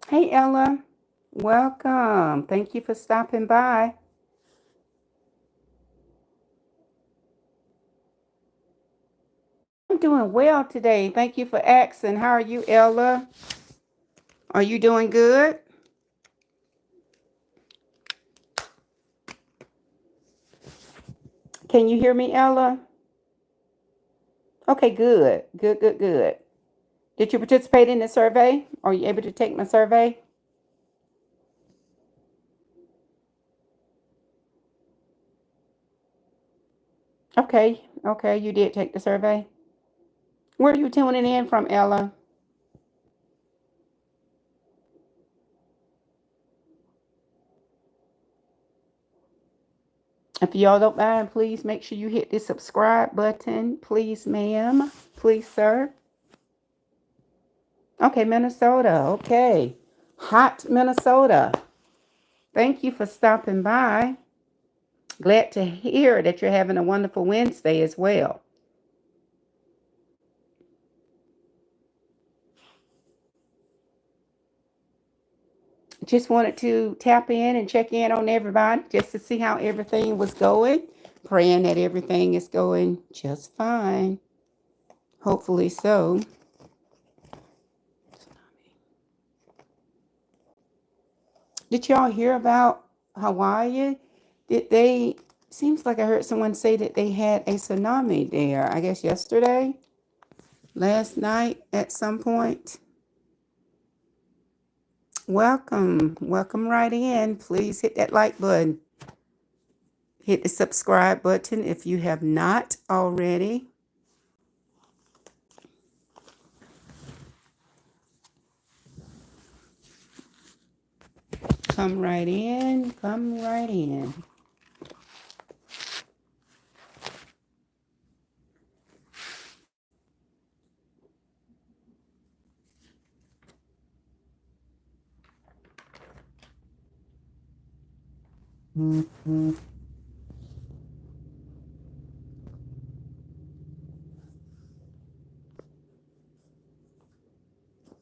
Hey, Ella. Welcome. Thank you for stopping by. I'm doing well today. Thank you for asking. How are you, Ella? Are you doing good? Can you hear me, Ella? Okay, good. Good, good, good. Did you participate in the survey? Are you able to take my survey? Okay, okay, you did take the survey. Where are you tuning in from, Ella? If y'all don't mind, please make sure you hit the subscribe button. Please, ma'am. Please, sir. Okay, Minnesota. Okay. Hot Minnesota. Thank you for stopping by. Glad to hear that you're having a wonderful Wednesday as well. Just wanted to tap in and check in on everybody just to see how everything was going. Praying that everything is going just fine. Hopefully so. Did y'all hear about Hawaii? Did they seems like I heard someone say that they had a tsunami there, I guess yesterday, last night at some point. Welcome. Welcome right in. Please hit that like button. Hit the subscribe button if you have not already. Come right in. Come right in.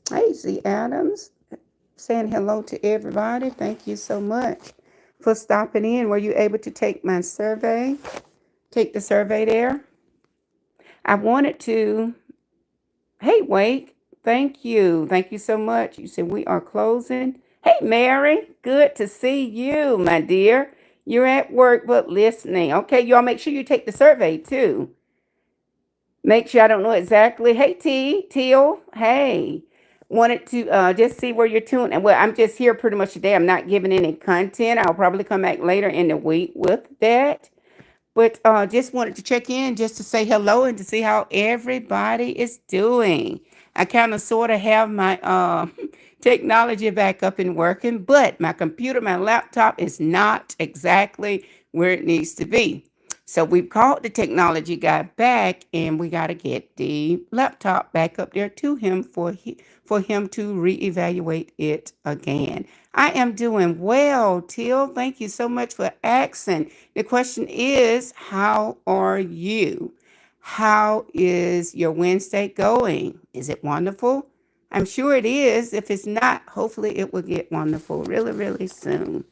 Hey, Z Adams. Saying hello to everybody. Thank you so much for stopping in. Were you able to take my survey? Take the survey there? I wanted to. Hey, Wake. Thank you. Thank you so much. You said we are closing. Hey, Mary. Good to see you, my dear. You're at work but listening. Okay, y'all make sure you take the survey too. Make sure I don't know exactly. Hey, Teal. Hey. Wanted to just see where you're tuned. Well, I'm just here pretty much today. I'm not giving any content. I'll probably come back later in the week with that. But just wanted to check in just to say hello and to see how everybody is doing. I kind of sort of have my technology back up and working, but my computer, my laptop is not exactly where it needs to be. So we've called the technology guy back, and we got to get the laptop back up there to him for him to reevaluate it again. I am doing well, Till. Thank you so much for asking. The question is, how are you? How is your Wednesday going? Is it wonderful? I'm sure it is. If it's not, hopefully it will get wonderful really, really soon.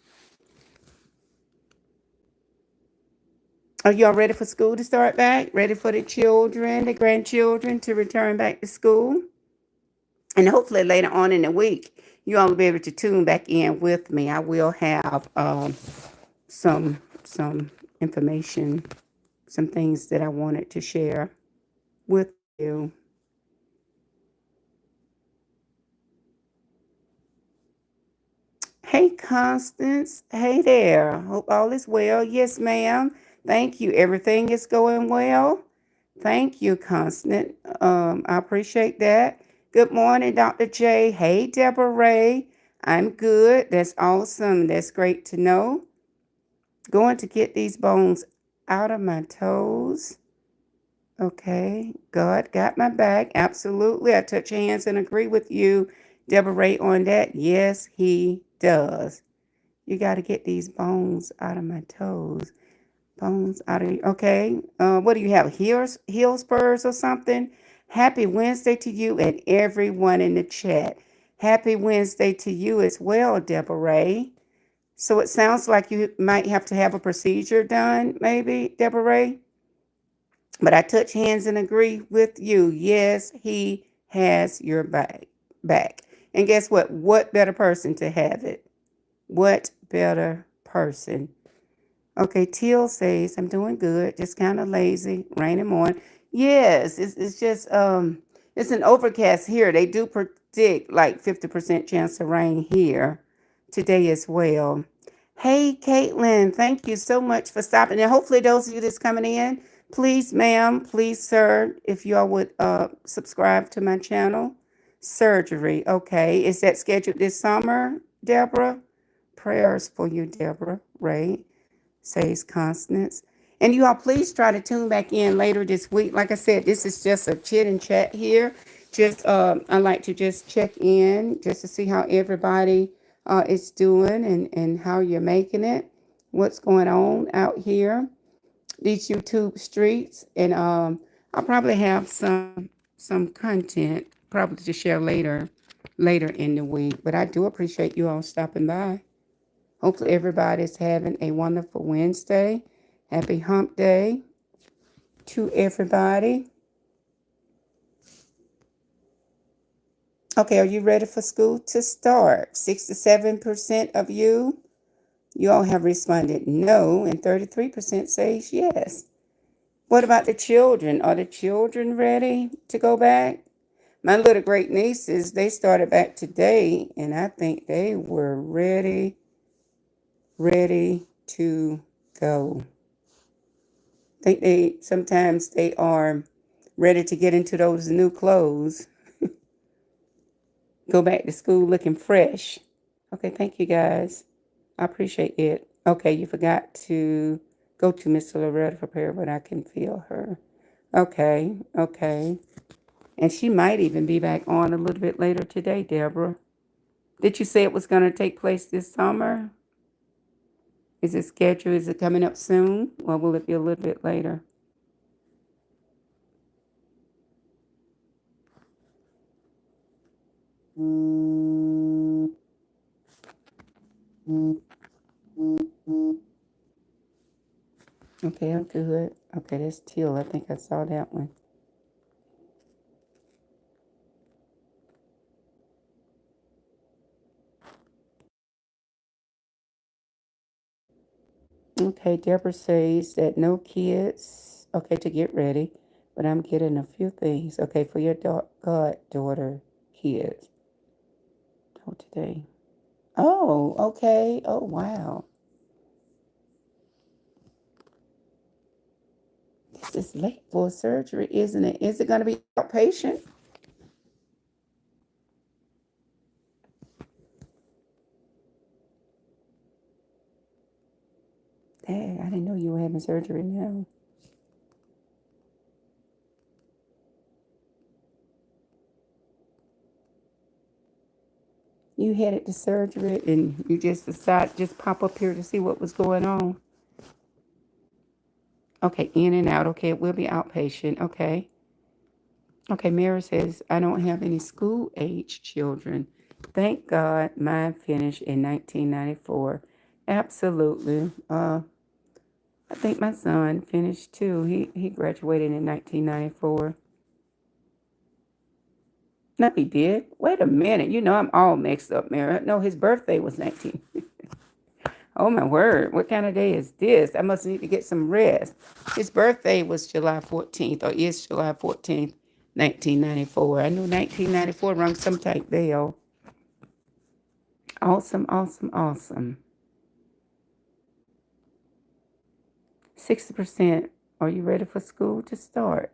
Are y'all ready for school to start back? Ready for the children, the grandchildren to return back to school? And hopefully later on in the week, you all will be able to tune back in with me. I will have some information, some things that I wanted to share with you. Hey, Constance. Hey there. Hope all is well. Yes, ma'am. Thank you. Everything is going well. Thank you, Constance. I appreciate that. Good morning, Dr. J. Hey, Deborah Ray. I'm good. That's awesome. That's great to know. Going to get these bones out of my toes. Okay, God got my back. Absolutely. I touch hands and agree with you, Deborah Ray, on that. Yes, He does. You got to get these bones out of my toes. Bones out of okay. What do you have? Heel spurs or something? Happy Wednesday to you and everyone in the chat. Happy Wednesday to you as well, Deborah Ray. So it sounds like you might have to have a procedure done, maybe, Deborah Ray. But I touch hands and agree with you. Yes, he has your back. And guess what? What better person to have it? What better person? Okay, Teal says, I'm doing good, just kind of lazy, raining morning. Yes, it's just it's an overcast here. They do predict like 50% chance of rain here today as well. Hey, Caitlin, thank you so much for stopping. And hopefully those of you that's coming in, please, ma'am, please, sir, if y'all would subscribe to my channel. Surgery, okay. Is that scheduled this summer, Deborah? Prayers for you, Deborah, Ray says Constance. And you all please try to tune back in later this week. Like I said, this is just a chit and chat here. Just I like to just check in just to see how everybody is doing and how you're making it. What's going on out here, these YouTube streets, and I'll probably have some content probably to share later in the week. But I do appreciate you all stopping by. Hopefully everybody's having a wonderful Wednesday. Happy hump day to everybody. Okay, are you ready for school to start? 67% of you all have responded no, and 33% says yes. What about the children? Are the children ready to go back? My little great nieces, they started back today, and I think they were ready to go. I think sometimes they are ready to get into those new clothes. Go back to school looking fresh. Okay, thank you guys. I appreciate it. Okay, you forgot to go to Miss Loretta for prayer, but I can feel her. Okay. And she might even be back on a little bit later today, Deborah. Did you say it was going to take place this summer? Is it scheduled? Is it coming up soon? Or will it be a little bit later? Okay, I'm good. Okay, that's Teal. I think I saw that one. Okay, Deborah says that no kids. Okay, to get ready, but I'm getting a few things. Okay, for your goddaughter kids. Oh, today. Oh, okay. Oh, wow. This is late for surgery, isn't it? Is it going to be outpatient? Dang, I didn't know you were having surgery now. You headed to surgery and you just decided just pop up here to see what was going on. Okay, in and out. Okay, it will be outpatient. Okay. Okay, Mary says, I don't have any school age children. Thank God mine finished in 1994. Absolutely. I think my son finished too. He graduated in 1994. No, he did. Wait a minute. You know I'm all mixed up, Mary. No, his birthday was 19. Oh my word. What kind of day is this? I must need to get some rest. His birthday was July 14th, or is July 14th, 1994. I knew 1994 rung some type bell. Awesome. 60%. Are you ready for school to start?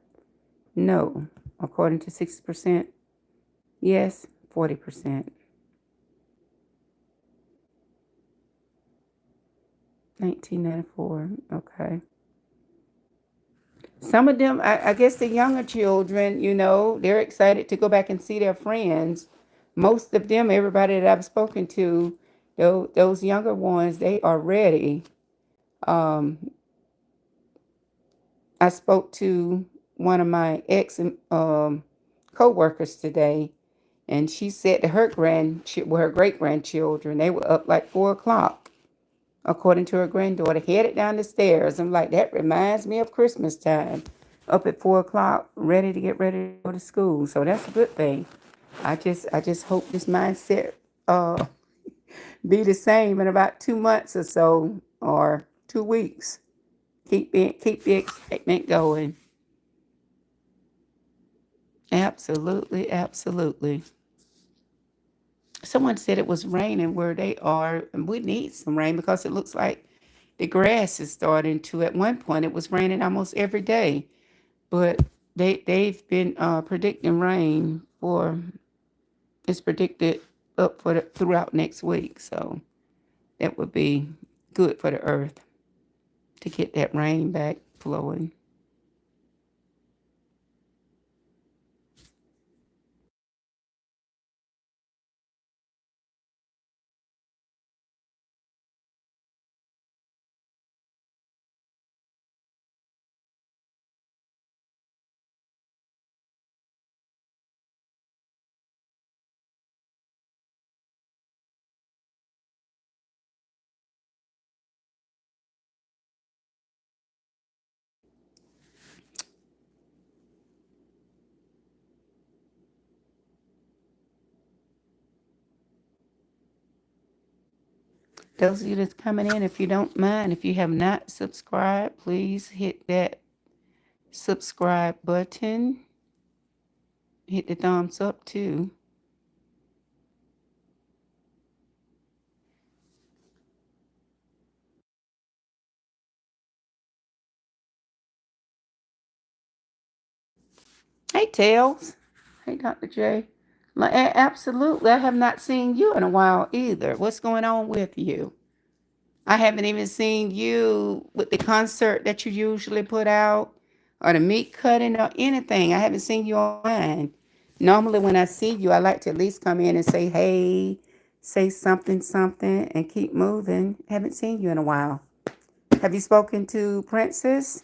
No. According to 60%. Yes, 40%. 1994. Okay. Some of them, I guess the younger children, they're excited to go back and see their friends. Most of them, everybody that I've spoken to, those younger ones, they are ready. Um, I spoke to one of my ex co-workers today, And she said to her great grandchildren, they were up like 4 o'clock, according to her granddaughter, headed down the stairs. I'm like, that reminds me of Christmas time. Up at 4 o'clock, ready to get ready to go to school. So that's a good thing. I just hope this mindset uh be the same in about 2 months or so, or 2 weeks. Keep the excitement going. Absolutely, absolutely. Someone said it was raining where they are, and we need some rain because it looks like the grass is starting to. At one point, it was raining almost every day, but they've been predicting rain for. It's predicted up for throughout next week, so that would be good for the earth to get that rain back flowing. Those of you that's coming in, if you don't mind, if you have not subscribed, please hit that subscribe button. Hit the thumbs up too. Hey, Tails. Hey, Dr. J. Absolutely. I have not seen you in a while either. What's going on with you? I haven't even seen you with the concert that you usually put out, or the meat cutting, or anything. I haven't seen you online. Normally, when I see you, I like to at least come in and say, hey, say something, something, and keep moving. Haven't seen you in a while. Have you spoken to Princess?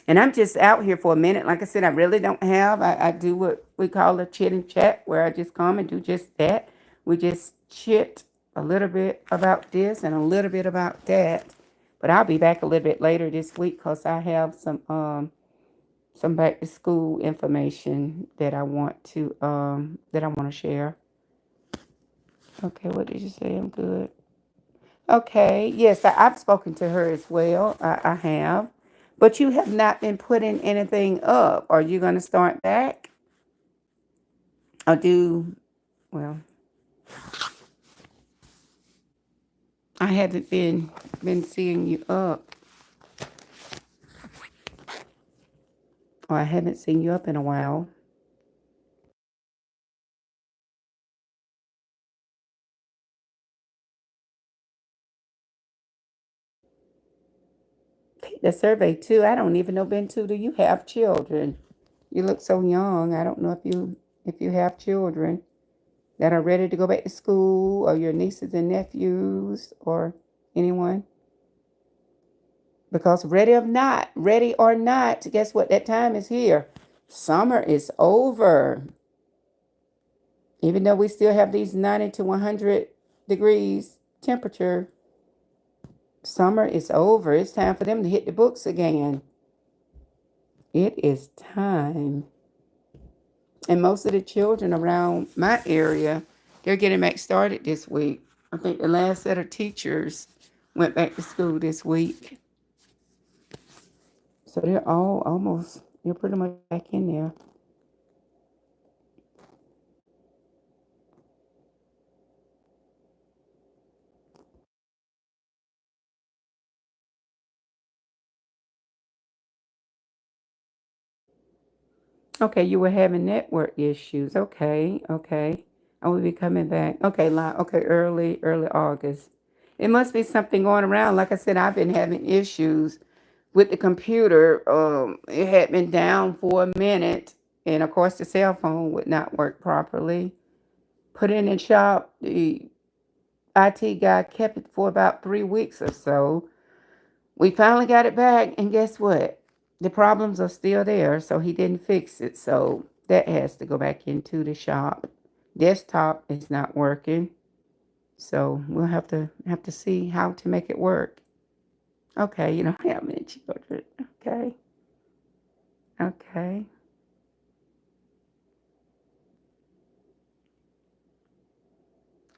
And I'm just out here for a minute. Like I said, I really don't have. I do what we call a chit and chat, where I just come and do just that. We just chit a little bit about this and a little bit about that. But I'll be back a little bit later this week because I have some back to school information that I want to share. Okay, what did you say? I'm good. Okay, yes, I've spoken to her as well. I have. But you have not been putting anything up. Are you going to start back? Or well, I haven't been seeing you up, or I haven't seen you up in a while. Take the survey too. I don't even know, Bentu, do you have children? You look so young. I don't know if you have children that are ready to go back to school, or your nieces and nephews, or anyone. Because ready or not, guess what? That time is here. Summer is over. Even though we still have these 90 to 100 degrees temperature, summer is over. It's time for them to hit the books again. It is time. And most of the children around my area, they're getting back started this week. I think the last set of teachers went back to school this week. So they're pretty much back in there. Okay, you were having network issues. Okay, okay. I will be coming back. Okay, okay, early August. It must be something going around. Like I said, I've been having issues with the computer. It had been down for a minute, and of course the cell phone would not work properly. Put it in the shop. The IT guy kept it for about 3 weeks or so. We finally got it back, and guess what? The problems are still there, so he didn't fix it. So That has to go back into the shop. Desktop is not working. So we'll have to see how to make it work. Okay, you don't have many children. Okay. Okay.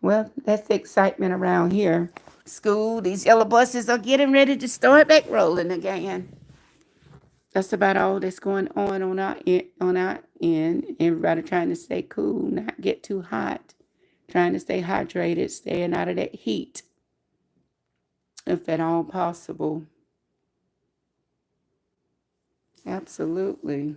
Well, that's the excitement around here. School, these yellow buses are getting ready to start back rolling again. That's about all that's going on our end. Everybody trying to stay cool, not get too hot, trying to stay hydrated, staying out of that heat, if at all possible. Absolutely.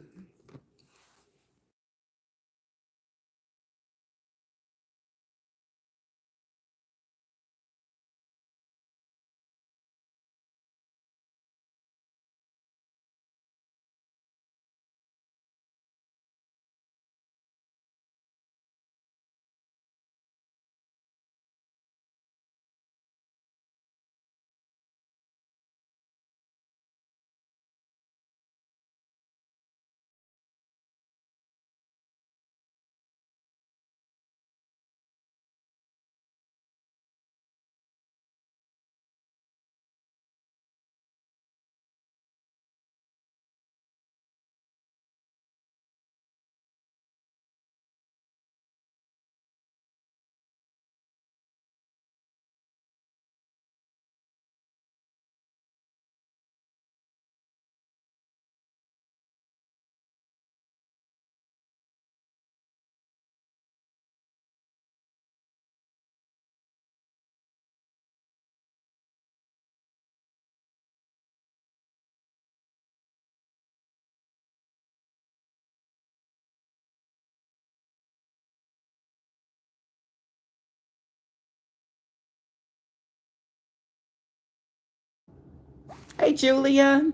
Hey, Julia.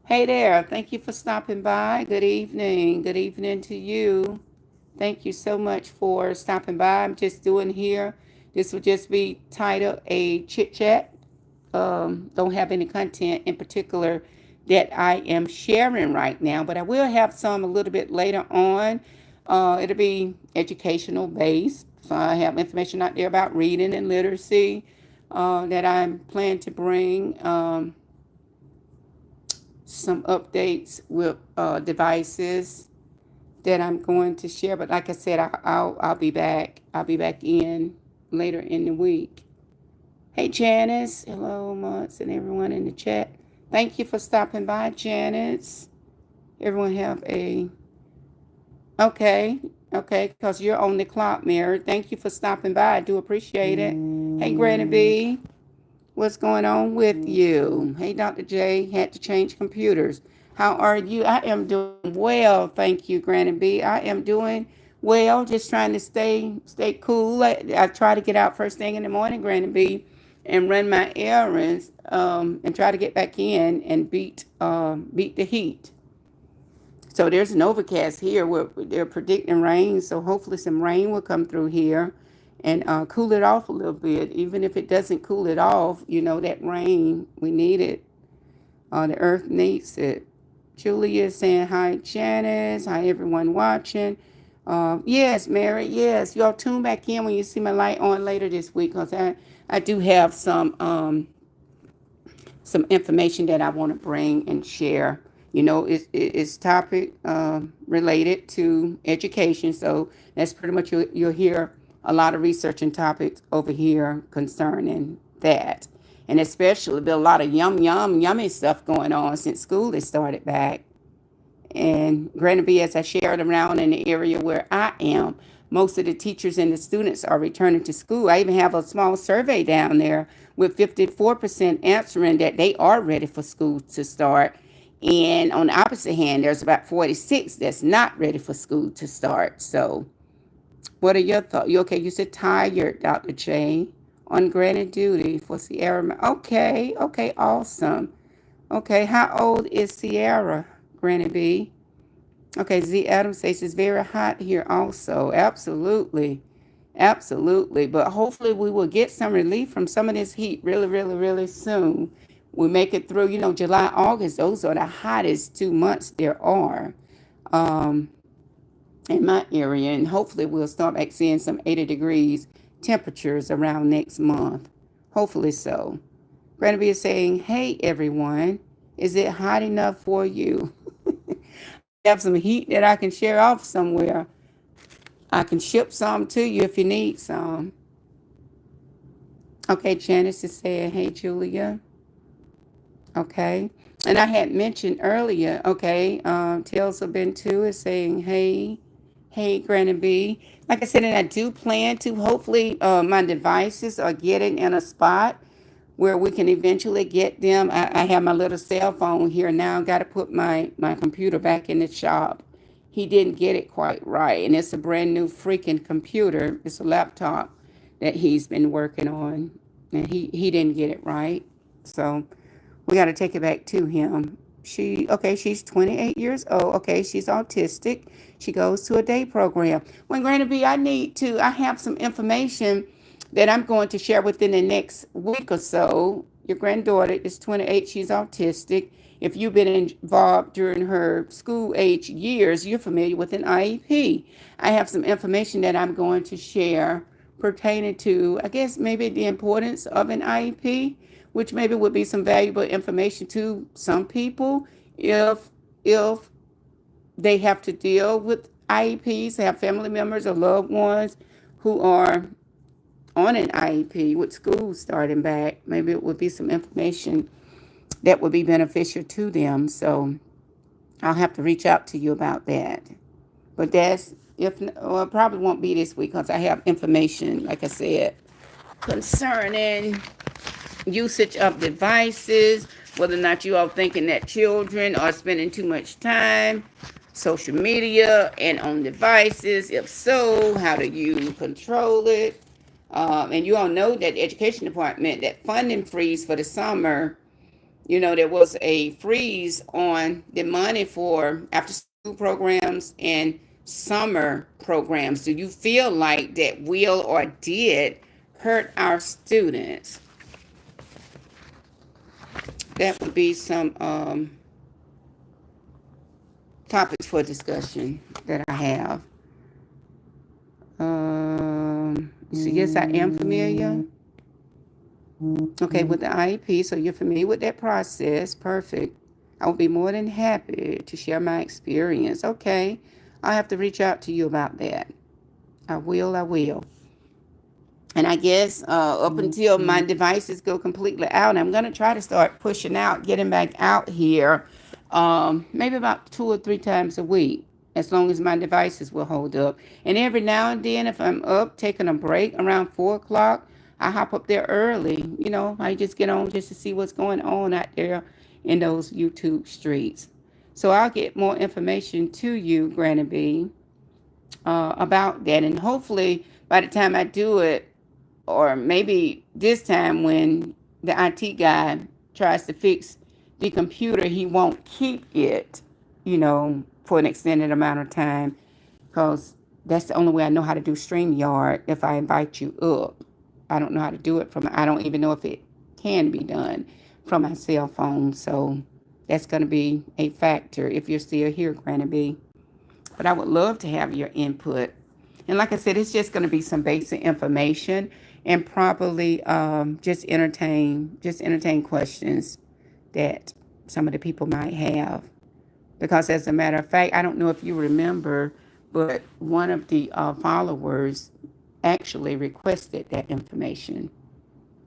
Hey there. Thank you for stopping by. Good evening. Good evening to you. Thank you so much for stopping by. I'm just doing here. This will just be titled a chit chat. Don't have any content in particular that I am sharing right now, but I will have some a little bit later on. It'll be educational based. So I have information out there about reading and literacy that I'm planning to bring. Some updates with devices that I'm going to share. But like I said, I'll be back. I'll be back in later in the week. Hey Janice, hello Monts and everyone in the chat. Thank you for stopping by, Janice. Everyone have a okay, okay, because you're on the clock, Mary. Thank you for stopping by. I do appreciate it. Hey Granny B. What's going on with you? Hey, Dr. J, had to change computers. How are you? I am doing well, thank you, Granny B. I am doing well, just trying to stay cool. I try to get out first thing in the morning, Granny B, and run my errands, and try to get back in and beat the heat. So there's an overcast here where they're predicting rain. So hopefully some rain will come through here and cool it off a little bit. Even if it doesn't cool it off, that rain, we need it. The earth needs it. Julia is saying hi, Janice. Hi, everyone watching. Yes, Mary. Yes, y'all tune back in when you see my light on later this week because I do have some information that I want to bring and share. It's topic related to education, so that's pretty much you'll hear a lot of research and topics over here concerning that, and especially there's a lot of yummy stuff going on since school has started back. And granted, be as I shared around in the area where I am, most of the teachers and the students are returning to school. I even have a small survey down there with 54% answering that they are ready for school to start. And on the opposite hand, there's about 46 that's not ready for school to start. So, what are your thoughts? You okay? You said tired, Dr. J, on granted duty for Sierra. Okay, okay, awesome. Okay, how old is Sierra, Granny B? Okay, Z Adams says it's very hot here also. Absolutely. Absolutely. But hopefully we will get some relief from some of this heat really, really, really soon. We make it through, July, August. Those are the hottest 2 months there are. in my area, and hopefully we'll start back seeing some 80 degrees temperatures around next month. Hopefully so. Granny B is saying, hey everyone, is it hot enough for you? I have some heat that I can share off somewhere. I can ship some to you if you need some. Okay, Janice is saying, hey Julia. Okay. And I had mentioned earlier, okay, Tales of Ben 2 is saying, hey, Granny B. Like I said, and I do plan to, hopefully, my devices are getting in a spot where we can eventually get them. I have my little cell phone here now. Got to put my computer back in the shop. He didn't get it quite right. And it's a brand new freaking computer. It's a laptop that he's been working on. And he didn't get it right. So we got to take it back to him. She's 28 years old. Okay, she's autistic. She goes to a day program. When Granny B, I have some information that I'm going to share within the next week or so. Your granddaughter is 28. She's autistic. If you've been involved during her school age years, you're familiar with an IEP. I have some information that I'm going to share pertaining to, I guess, maybe the importance of an IEP, which maybe would be some valuable information to some people if they have to deal with IEPs, have family members or loved ones who are on an IEP with school starting back. Maybe it would be some information that would be beneficial to them. So I'll have to reach out to you about that. But that's it probably won't be this week because I have information, like I said, concerning usage of devices, whether or not you all thinking that children are spending too much time social media and on devices. If so, how do you control it? And you all know that the education department, that funding freeze for the summer, there was a freeze on the money for after school programs and summer programs. Do you feel like that will or did hurt our students? That would be some topics for discussion that I have. So yes, I am familiar. Okay, with the IEP, so you're familiar with that process. Perfect. I will be more than happy to share my experience. Okay, I'll have to reach out to you about that. I will. And I guess up until my devices go completely out, I'm going to try to start pushing out, getting back out here, maybe about 2 or 3 times a week, as long as my devices will hold up. And every now and then, if I'm up taking a break around 4 o'clock, I hop up there early. I just get on just to see what's going on out there in those YouTube streets. So I'll get more information to you, Granny B, about that. And hopefully by the time I do it, or maybe this time when the IT guy tries to fix the computer, he won't keep it, for an extended amount of time, because that's the only way I know how to do StreamYard. If I invite you up, I don't know how to do it I don't even know if it can be done from my cell phone. So that's going to be a factor if you're still here, Granny B. But I would love to have your input. And like I said, it's just going to be some basic information and probably just entertain questions that some of the people might have. Because as a matter of fact, I don't know if you remember, but one of the followers actually requested that information.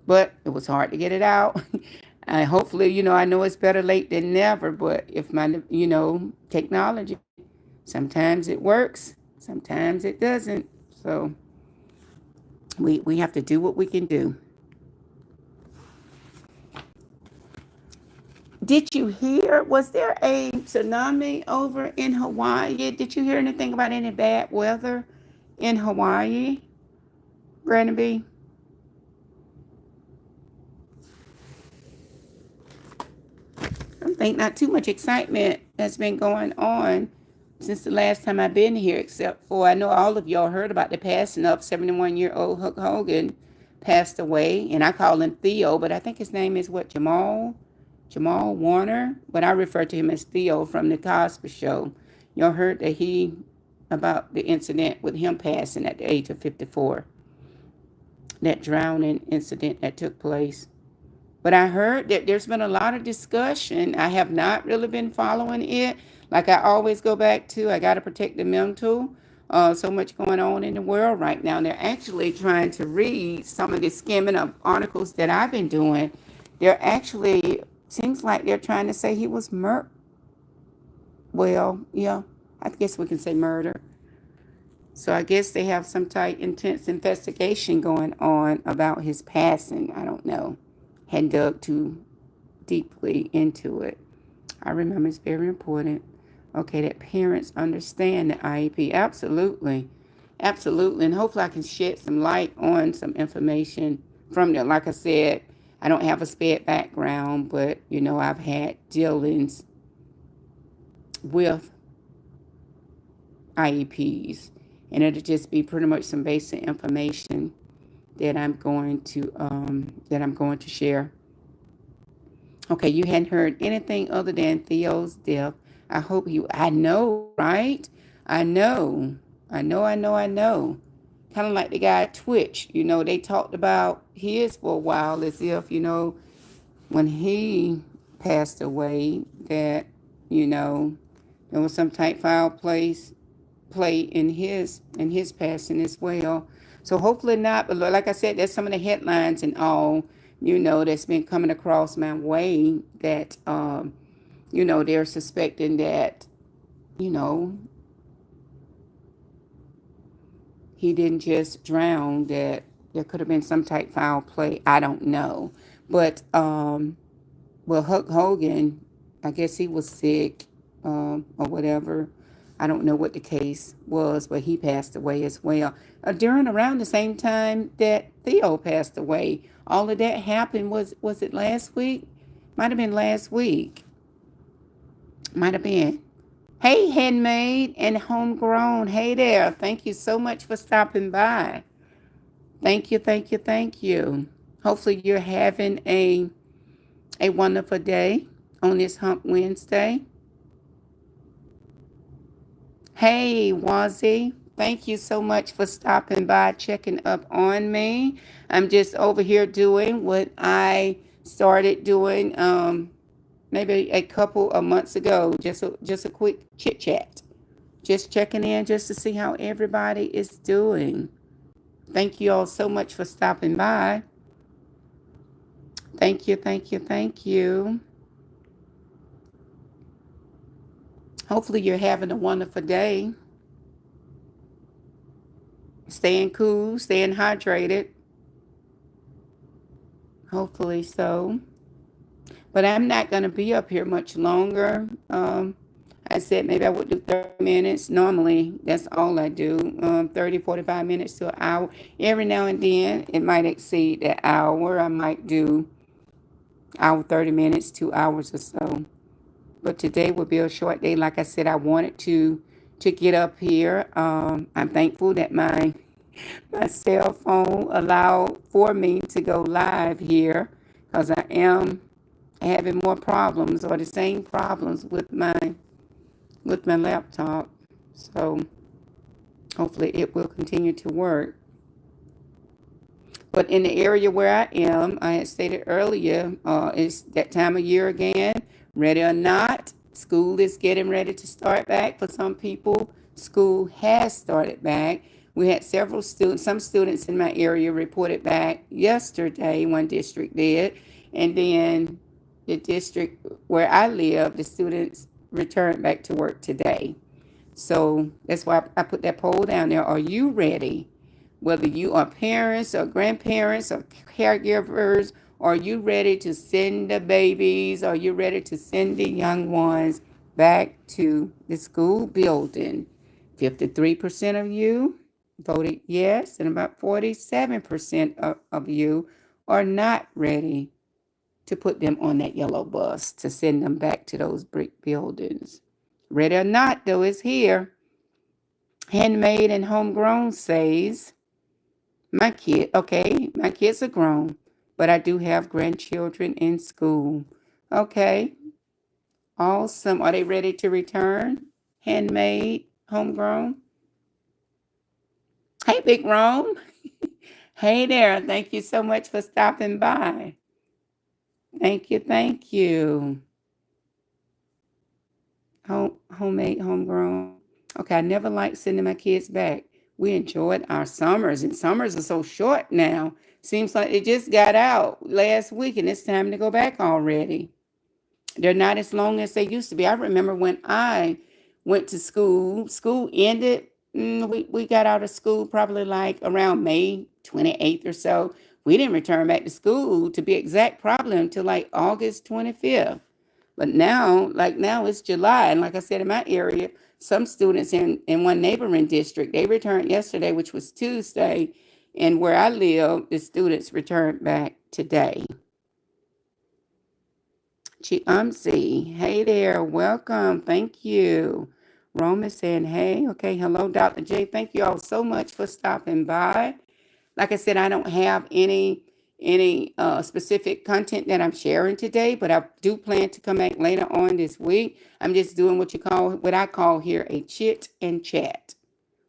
But it was hard to get it out. And hopefully, I know it's better late than never, but if my, technology, sometimes it works, sometimes it doesn't. So we have to do what we can do. Did you hear, was there a tsunami over in Hawaii? Did you hear anything about any bad weather in Hawaii, Granny B? I think not too much excitement has been going on since the last time I've been here, except for I know all of y'all heard about the passing of 71-year-old Hulk Hogan passed away, and I call him Theo, but I think his name is what, Jamal Warner, but I refer to him as Theo from the Cosby Show. Y'all heard that he about the incident with him passing at the age of 54, that drowning incident that took place. But I heard that there's been a lot of discussion. I have not really been following it. Like I always go back to, I got to protect the mental. So much going on in the world right now. And they're actually trying to read some of the skimming of articles that I've been doing. They're actually, seems like they're trying to say he was well, yeah, I guess we can say murder. So I guess they have some type intense investigation going on about his passing. I don't know. Hadn't dug too deeply into it. I remember it's very important. Okay, that parents understand the IEP. Absolutely. Absolutely. And hopefully I can shed some light on some information from there. Like I said, I don't have a SPED background, but I've had dealings with IEPs. And it'll just be pretty much some basic information that I'm going to share. Okay, you hadn't heard anything other than Theo's death. I know, right? I know. I know. Kind of like the guy at Twitch. They talked about his for a while as if, when he passed away, that, there was some type foul play in his passing as well. So hopefully not, but like I said, there's some of the headlines and all, that's been coming across my way that they're suspecting that, you know, he didn't just drown, that there could have been some type foul play. I don't know. But well, Hulk Hogan, I guess he was sick, or whatever. I don't know what the case was, but he passed away as well. During around the same time that Theo passed away. All of that happened, was it last week? Might have been last week. Might have been. Hey, handmade and homegrown. Hey there. Thank you so much for stopping by. Thank you. Hopefully you're having a wonderful day on this Hump Wednesday. Hey, Wazzy. Thank you so much for stopping by, checking up on me. I'm just over here doing what I started doing maybe a couple of months ago. Just a quick chit chat. Just checking in just to see how everybody is doing. Thank you all so much for stopping by. Thank you. Hopefully you're having a wonderful day. Staying cool, staying hydrated. Hopefully so. But I'm not going to be up here much longer. I said maybe I would do 30 minutes. Normally, that's all I do, 30, 45 minutes to an hour. Every now and then, it might exceed that hour. I might do hour, 30 minutes, 2 hours or so. But today will be a short day. Like I said, I wanted to get up here. I'm thankful that my cell phone allowed for me to go live here, because I am having more problems, or the same problems with my laptop. So hopefully it will continue to work. But in the area where I am, I had stated earlier, it's that time of year again. Ready or not, school is getting ready to start back. For some people, school has started back. We had some students in my area reported back yesterday, one district did. And then the district where I live, the students returned back to work today. So that's why I put that poll down there. Are you ready? Whether you are parents or grandparents or caregivers, are you ready to send the babies? Are you ready to send the young ones back to the school building? 53% of you voted yes, and about 47% of you are not ready to put them on that yellow bus to send them back to those brick buildings. Ready or not, though, it's here. Handmade and homegrown says, my kids are grown, but I do have grandchildren in school. Okay, awesome. Are they ready to return? Handmade, homegrown? Hey, Big Rome. Hey there. Thank you so much for stopping by. Thank you. Thank you. Homemade, homegrown. Okay, I never liked sending my kids back. We enjoyed our summers, and summers are so short now. Seems like it just got out last week, and it's time to go back already. They're not as long as they used to be. I remember when I went to school, school ended. We got out of school probably like around May 28th or so. We didn't return back to school, to be exact, probably until like August 25th. But now, like now it's July. And like I said, in my area, some students in one neighboring district, they returned yesterday, which was Tuesday. And where I live, the students returned back today. Chiamsi, hey there, welcome, thank you. Rome is saying, hey, okay, hello, Dr. J. Thank you all so much for stopping by. Like I said, I don't have any specific content that I'm sharing today, but I do plan to come back later on this week. I'm just doing what I call here a chit and chat.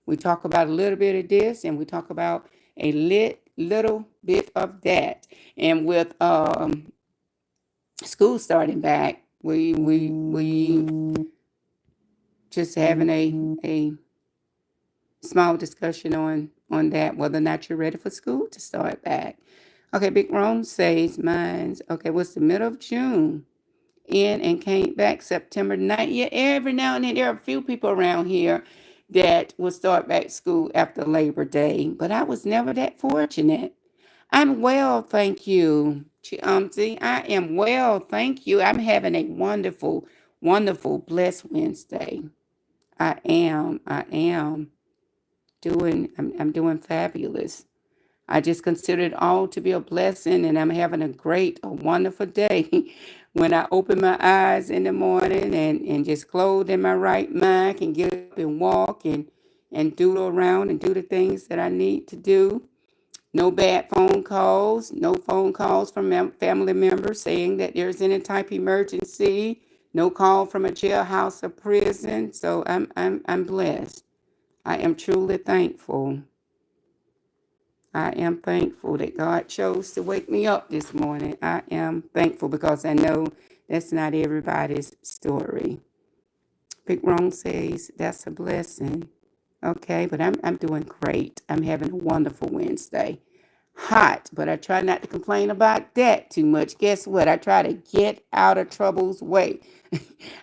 We talk about a little bit of this, and we talk about a little bit of that. And with school starting back, we just having a small discussion on that, whether or not you're ready for school to start back. Okay, Big Rome says mine's okay. What's the middle of June? In and came back September 9th. Yeah, every now and then there are a few people around here that will start back school after Labor Day, but I was never that fortunate. I'm well, thank you. See, I am well, thank you. I'm having a wonderful, wonderful, blessed Wednesday. I am I'm doing fabulous. I just consider it all to be a blessing, and I'm having a wonderful day. When I open my eyes in the morning and just clothed in my right mind, can get up and walk and doodle around and do the things that I need to do. No bad phone calls, no phone calls from family members saying that there's any type of emergency, no call from a jailhouse or prison. So I'm blessed. I am truly thankful. I am thankful that God chose to wake me up this morning. I am thankful because I know that's not everybody's story. Big Ron says that's a blessing. Okay, but I'm doing great. I'm having a wonderful Wednesday. Hot, but I try not to complain about that too much. Guess what? I try to get out of trouble's way.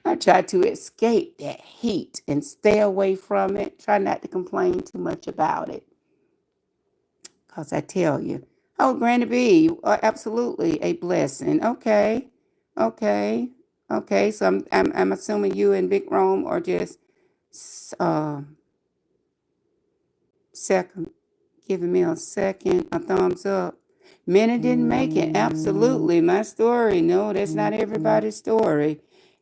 I try to escape that heat and stay away from it. Try not to complain too much about it. Because I tell you, oh, Granny B, you are absolutely a blessing. Okay, okay, okay. So I'm assuming you and Big Rome are just uh, second, giving me a thumbs up. Many didn't make it. Absolutely. My story. No, that's not everybody's story.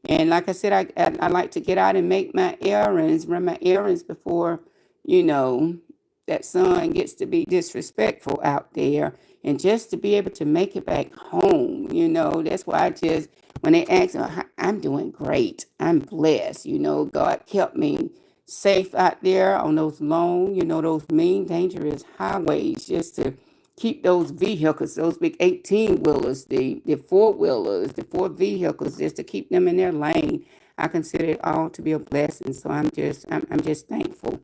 And like I said, I like to get out and make my errands, run my errands before, you know, that sun gets to be disrespectful out there. And just to be able to make it back home, that's why when they ask, I'm doing great. I'm blessed. God kept me safe out there on those long, those mean, dangerous highways, just to keep those vehicles, those big 18 wheelers, the four wheelers, the four vehicles, just to keep them in their lane. I consider it all to be a blessing. So I'm just thankful.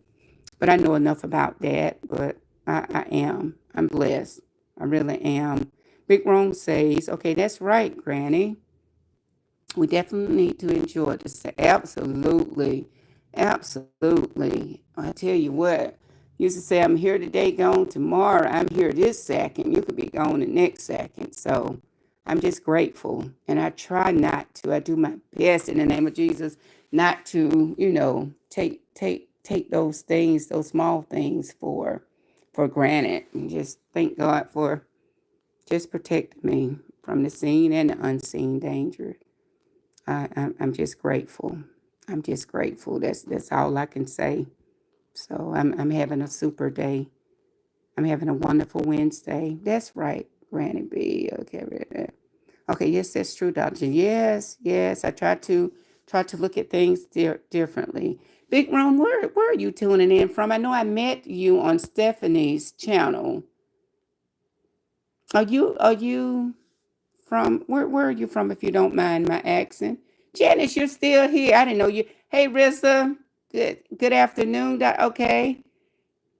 But I know enough about that, but I am. I'm blessed. I really am. Big Rome says, okay, that's right, Granny. We definitely need to enjoy this. Absolutely. Absolutely. I tell you what, used to say, I'm here today, gone tomorrow. I'm here this second. You could be gone the next second. So I'm just grateful. And I try not to. I do my best in the name of Jesus not to, take those things, those small things for granted. And just thank God for just protecting me from the seen and the unseen danger. I'm just grateful. I'm just grateful. That's all I can say. So I'm having a super day. I'm having a wonderful Wednesday. That's right, Granny B. Okay, okay. Yes, that's true, Doctor. Yes, yes. I try to look at things differently. Big Rome, where are you tuning in from? I know I met you on Stephanie's channel. Are you from where are you from if you don't mind my accent? Janice, you're still here. I didn't know you. Hey Rissa, good afternoon. Okay.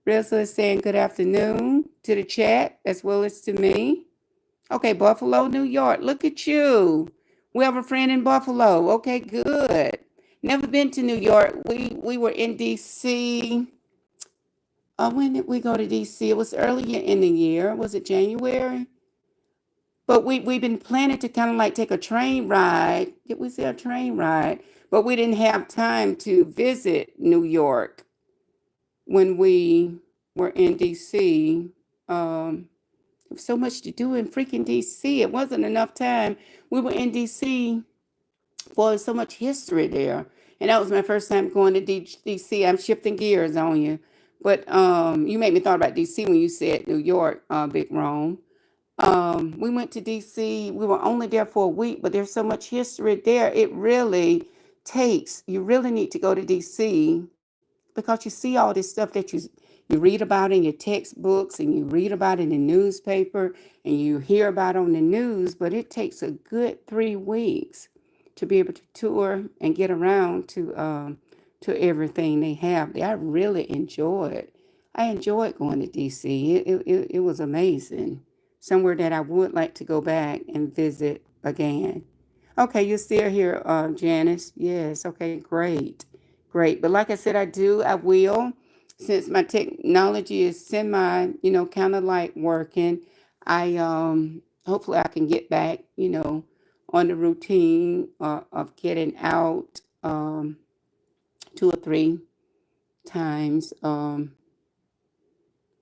Rissa is saying good afternoon to the chat as well as to me. Okay, Buffalo, New York. Look at you. We have a friend in Buffalo. Okay, good. Never been to New York. We were in DC. When did we go to DC? It was earlier in the year. Was it January? But we've been planning to kind of like take a train ride. Did we say a train ride? But we didn't have time to visit New York when we were in DC. There was so much to do in freaking DC. It wasn't enough time. We were in DC for so much history there. And that was my first time going to DC. I'm shifting gears on you. But you made me thought about DC when you said New York, Big Rome. We went to DC. We were only there for a week, but there's so much history there. It really you really need to go to DC because you see all this stuff that you read about in your textbooks and you read about in the newspaper and you hear about on the news, but it takes a good 3 weeks to be able to tour and get around to everything they have there. I really enjoyed. I enjoyed going to DC. It was amazing. Somewhere that I would like to go back and visit again. Okay, you're still here, Janice. Yes, okay, great. Great. But like I said, I will. Since my technology is semi, kind of like working, I hopefully I can get back, on the routine of getting out 2 or 3 times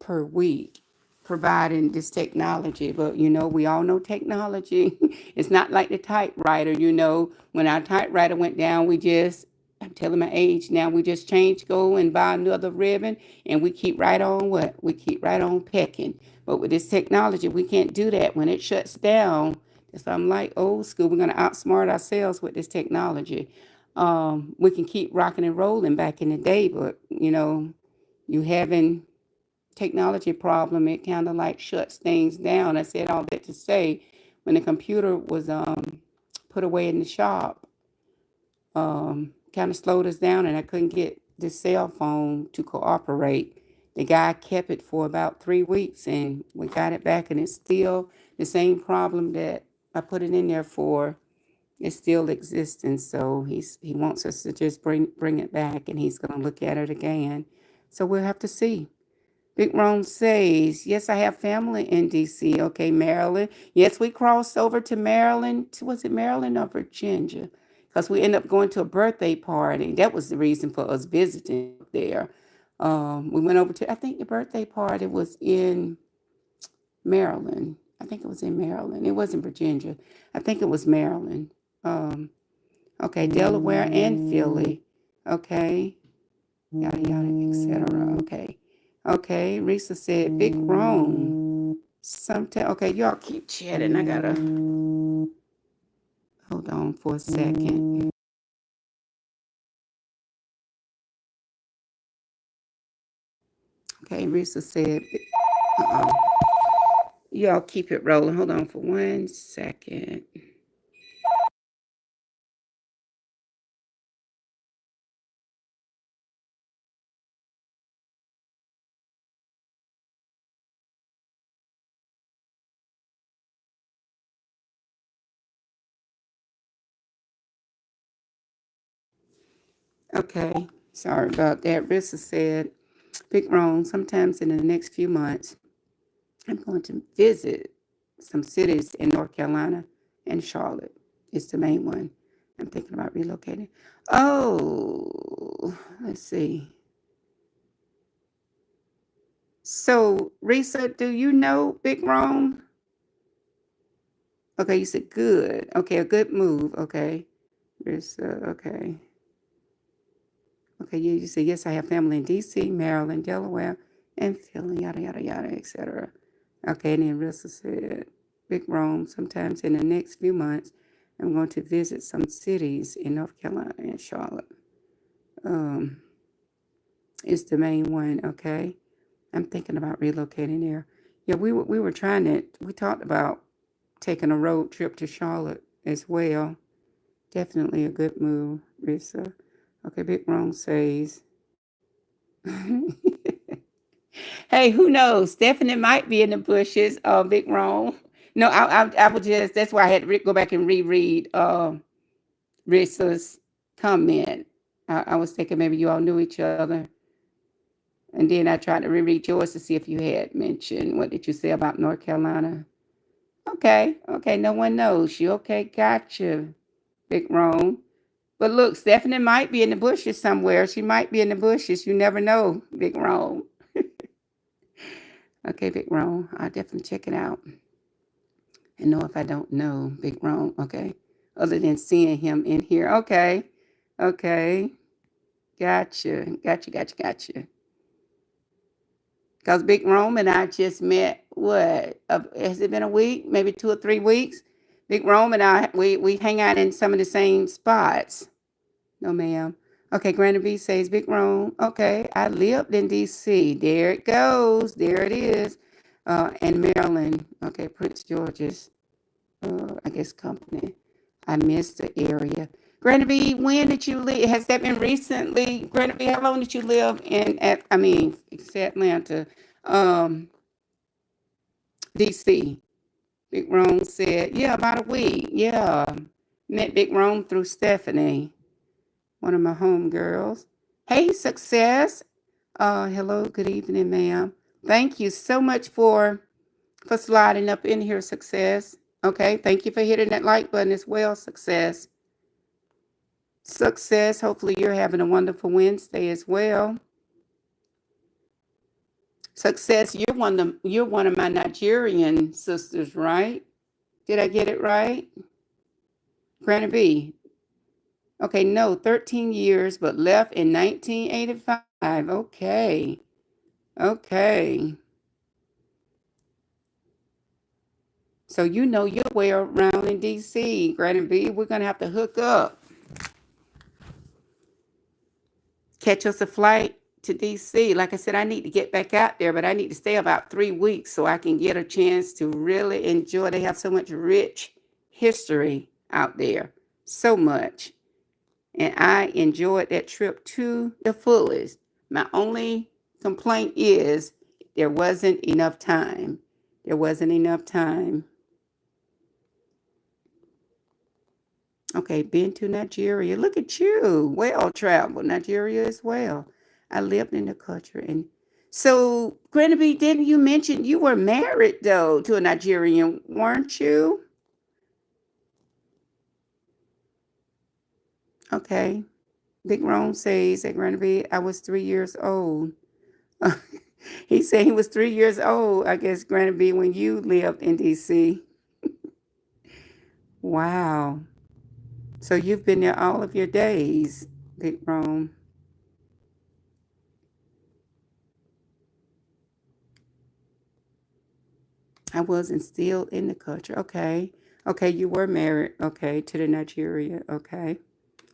per week providing this technology. But we all know technology. It's not like the typewriter. When our typewriter went down, I'm telling my age now, we just change, go and buy another ribbon, and we keep right on what? We keep right on pecking. But with this technology, we can't do that. When it shuts down, if I'm like old school, we're going to outsmart ourselves with this technology. We can keep rocking and rolling back in the day, but you having technology problem, it kind of like shuts things down. I said all that to say, when the computer was put away in the shop, kind of slowed us down, and I couldn't get the cell phone to cooperate. The guy kept it for about 3 weeks, and we got it back, and it's still the same problem that I put it in there for. It's still existing, so he wants us to just bring it back, and he's going to look at it again. So we'll have to see. Big Ron says, yes, I have family in D.C. Okay, Maryland. Yes, we crossed over to Maryland. Was it Maryland or Virginia? Because we ended up going to a birthday party. That was the reason for us visiting there. We went over to, I think the birthday party was in Maryland. I think it was in Maryland. It wasn't Virginia. I think it was Maryland. Okay, Delaware and Philly. Okay, yada, yada, etc. Okay. Okay, Risa said, Big Rome. Sometime, okay, y'all keep chatting. I gotta hold on for a second. Okay, Risa said, uh-oh. Y'all keep it rolling. Hold on for 1 second. Okay, sorry about that. Risa said, Big Rome, sometimes in the next few months, I'm going to visit some cities in North Carolina and Charlotte. It's the main one. I'm thinking about relocating. Oh, let's see. So, Risa, do you know Big Rome? Okay, you said good. Okay, a good move. Okay. Risa, okay. Okay, you said, yes, I have family in D.C., Maryland, Delaware, and Philly, yada, yada, yada, etc. Okay, and then Risa said, Big Rome, sometimes in the next few months, I'm going to visit some cities in North Carolina and Charlotte. It's the main one. Okay. I'm thinking about relocating there. Yeah, we were trying to. We talked about taking a road trip to Charlotte as well. Definitely a good move, Risa. Okay, Big Wrong says. Hey, who knows? Stephanie might be in the bushes. Big Wrong. No, I would just. That's why I had to go back and reread Risa's comment. I was thinking maybe you all knew each other, and then I tried to reread yours to see if you had mentioned what did you say about North Carolina. Okay, okay, no one knows you. Okay, gotcha, Big Wrong. But look, Stephanie might be in the bushes somewhere. She might be in the bushes. You never know, Big Wrong. Okay, Big Wrong. I'll definitely check it out and know if I don't know Big Wrong. Okay, other than seeing him in here. Okay, okay, gotcha. Because Big Rome and I just met, what, has it been a week? Maybe 2 or 3 weeks? Big Rome and I, we hang out in some of the same spots. No, ma'am. Okay, Granny B says, Big Rome. Okay, I lived in D.C. There it goes. There it is. And Maryland. Okay, Prince George's, I guess, company. I missed the area. Granny B, when did you live? Has that been recently? Granny B, how long did you live it's Atlanta, DC? Big Rome said, yeah, about a week. Yeah. Met Big Rome through Stephanie, one of my home girls. Hey, Success. Hello, good evening, ma'am. Thank you so much for sliding up in here, Success. Okay, thank you for hitting that like button as well, Success. Success. Hopefully you're having a wonderful Wednesday as well. Success, you're one of my Nigerian sisters, right? Did I get it right? Granny B. Okay, no, 13 years, but left in 1985. Okay. Okay. So you know your way around in DC, Granny B. We're gonna have to hook up. Catch us a flight to DC. Like I said, I need to get back out there, but I need to stay about 3 weeks so I can get a chance to really enjoy. They have so much rich history out there, so much. And I enjoyed that trip to the fullest. My only complaint is there wasn't enough time. There wasn't enough time. Okay, been to Nigeria. Look at you. Well traveled. Nigeria as well. I lived in the culture. And so, Granby, didn't you mention you were married, though, to a Nigerian, weren't you? Okay. Big Ron says at Granby, I was 3 years old. He said he was 3 years old, I guess, Granby, when you lived in D.C. Wow. So you've been there all of your days, Big Ron. I wasn't still in the culture. Okay. Okay, you were married, okay, to the Nigeria. Okay.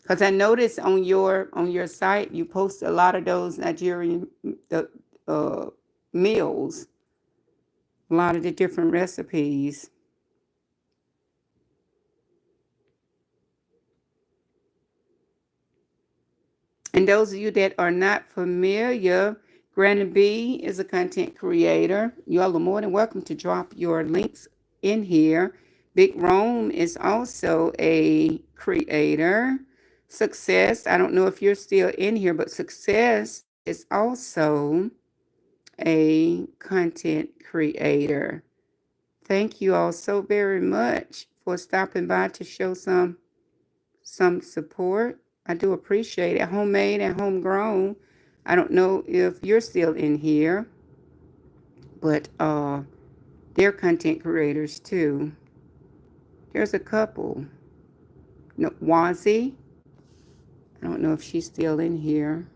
Because I noticed on your site you post a lot of those Nigerian uh, meals, a lot of the different recipes. And those of you that are not familiar, Granny B is a content creator. You all are more than welcome to drop your links in here. Big Rome is also a creator. Success, I don't know if you're still in here, but Success is also a content creator. Thank you all so very much for stopping by to show some support. I do appreciate it. Homemade and homegrown. I don't know if you're still in here, but they're content creators too. There's a couple. No, Wazi. I don't know if she's still in here.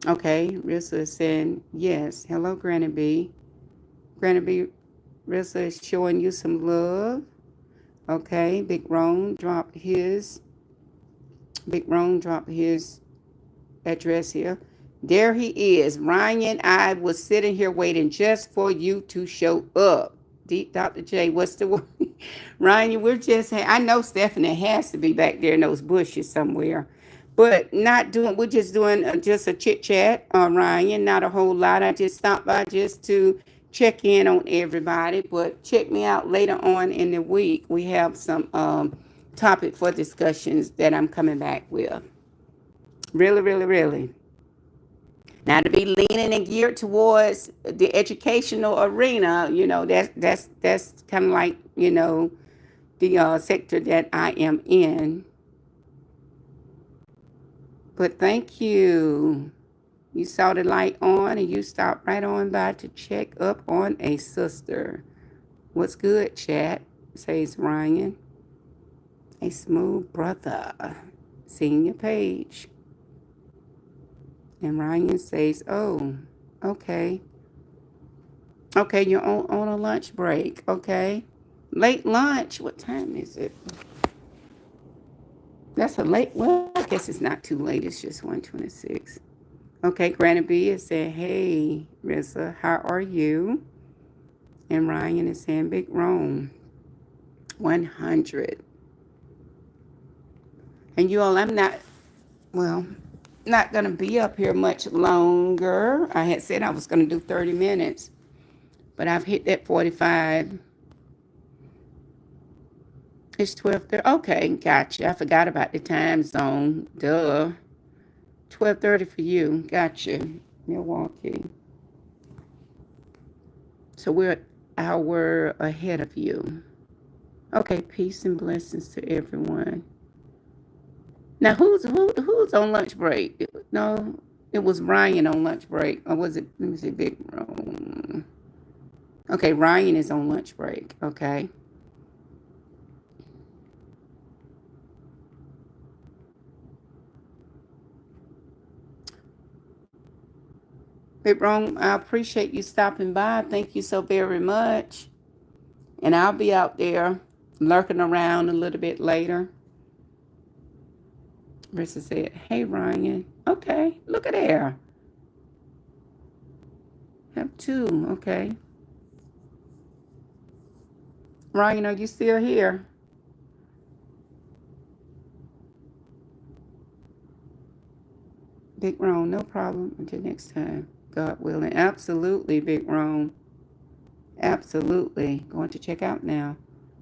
Okay, Rissa is saying yes. Hello, Granny B. Granny B, Rissa is showing you some love. Okay, Big Ron dropped his Big Ron dropped his address here. There he is. Ryan, I was sitting here waiting just for you to show up. Deep Dr. J, what's the word? Ryan, we're just, I know Stephanie has to be back there in those bushes somewhere. But we're just doing just a chit chat, Ryan, not a whole lot. I just stopped by just to check in on everybody. But check me out later on in the week. We have some topic for discussions that I'm coming back with. Really, really, really. Now to be leaning and geared towards the educational arena, that's kind of like the sector that I am in. But thank you. You saw the light on and you stopped right on by to check up on a sister. What's good, chat? Says Ryan. A smooth brother. Seeing your page. And Ryan says, oh, okay. Okay, you're on a lunch break. Okay. Late lunch. What time is it? That's a late. Well, I guess it's not too late. It's just 1:26. Okay, Granny B is saying, hey, Rissa, how are you? And Ryan is saying, Big Rome, 100. And you all, I'm not going to be up here much longer. I had said I was going to do 30 minutes, but I've hit that 45. It's 12:30. Okay, gotcha. I forgot about the time zone. Duh. 12:30 for you. Gotcha. Milwaukee. So we're an hour ahead of you. Okay, peace and blessings to everyone. Now, who's on lunch break? No, it was Ryan on lunch break. Or was it, let me see, Big Rome. Okay, Ryan is on lunch break. Okay. Big Rome, I appreciate you stopping by. Thank you so very much. And I'll be out there lurking around a little bit later. Rissa said, hey, Ryan. Okay, look at there. Have two. Okay. Ryan, are you still here? Big Rome, no problem. Until next time. God willing. Absolutely, Big Rome. Absolutely. Going to check out now.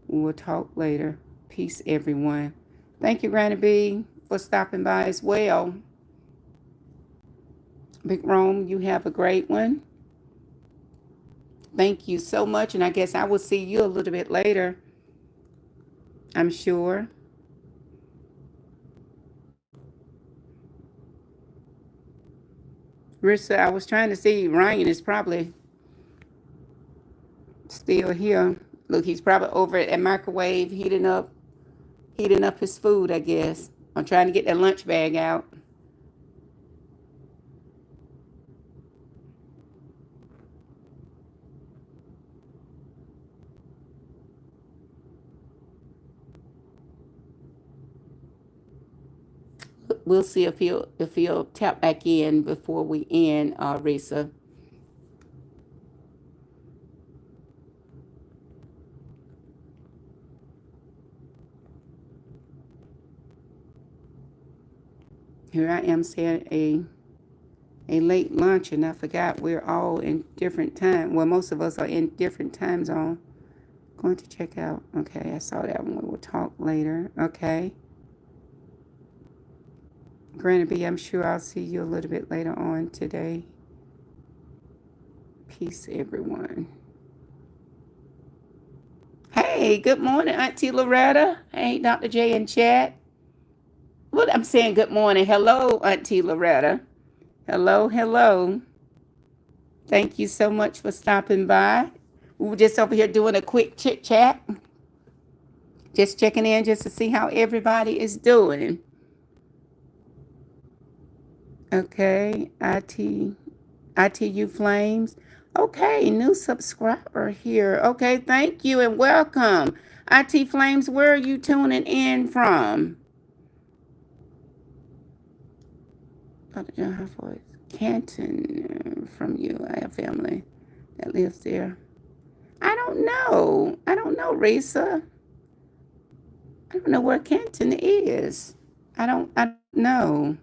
We'll talk later. Peace, everyone. Thank you, Granny B, for stopping by as well. Big Rome, you have a great one. Thank you so much. And I guess I will see you a little bit later. I'm sure. Rissa, I was trying to see. Ryan is probably still here. Look, he's probably over at that microwave heating up his food, I guess. I'm trying to get that lunch bag out. We'll see if he'll tap back in before we end, Risa. Here I am saying a late lunch, and I forgot we're all in different time. Well, most of us are in different time zone. Going to check out. Okay, I saw that one. We'll talk later. Okay. Granny B, I'm sure I'll see you a little bit later on today. Peace, everyone. Hey, good morning, Auntie Loretta. Hey, Dr. J in chat. Well, I'm saying good morning. Hello, Auntie Loretta. Hello, hello. Thank you so much for stopping by. We were just over here doing a quick chit chat. Just checking in just to see how everybody is doing. Okay, ITU Flames. Okay, new subscriber here. Okay, thank you and welcome. IT Flames, where are you tuning in from? Dr. John, how far is Canton from you? I have family that lives there. I don't know. I don't know, Risa. I don't know where Canton is. I don't know.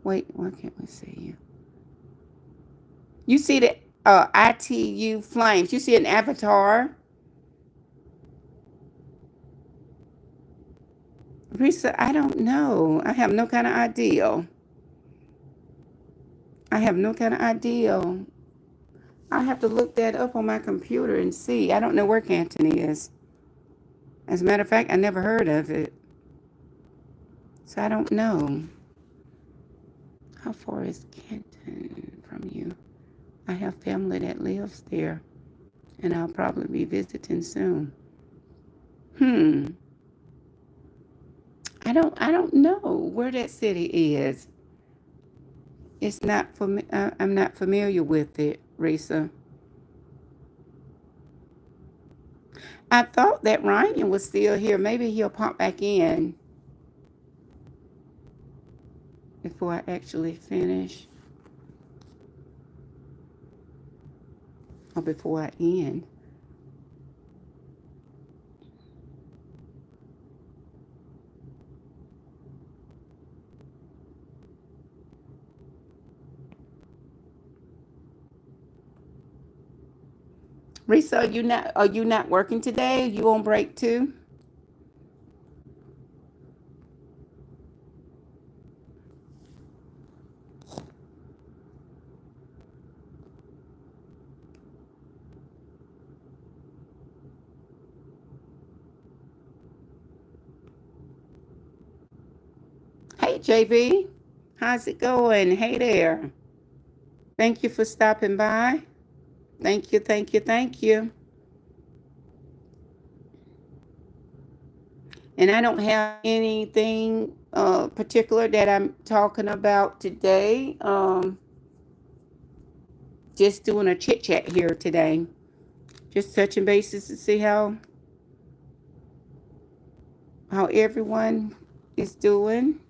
Wait, why can't we see you? You see the ITU flames. You see an avatar. Risa, I don't know. I have no kind of idea. I have no kind of idea. I have to look that up on my computer and see. I don't know where Canton is. As a matter of fact, I never heard of it. So I don't know. How far is Canton from you? I have family that lives there, and I'll probably be visiting soon. Hmm. I don't know where that city is. It's not for me. I'm not familiar with it, Risa. I thought that Ryan was still here. Maybe he'll pop back in before I actually finish, or before I end. Risa, are you not working today? You on break too? Hey JB, how's it going? Hey there. Thank you for stopping by. Thank you, thank you, thank you. And I don't have anything particular that I'm talking about today. Just doing a chit chat here today. Just touching bases to see how everyone is doing.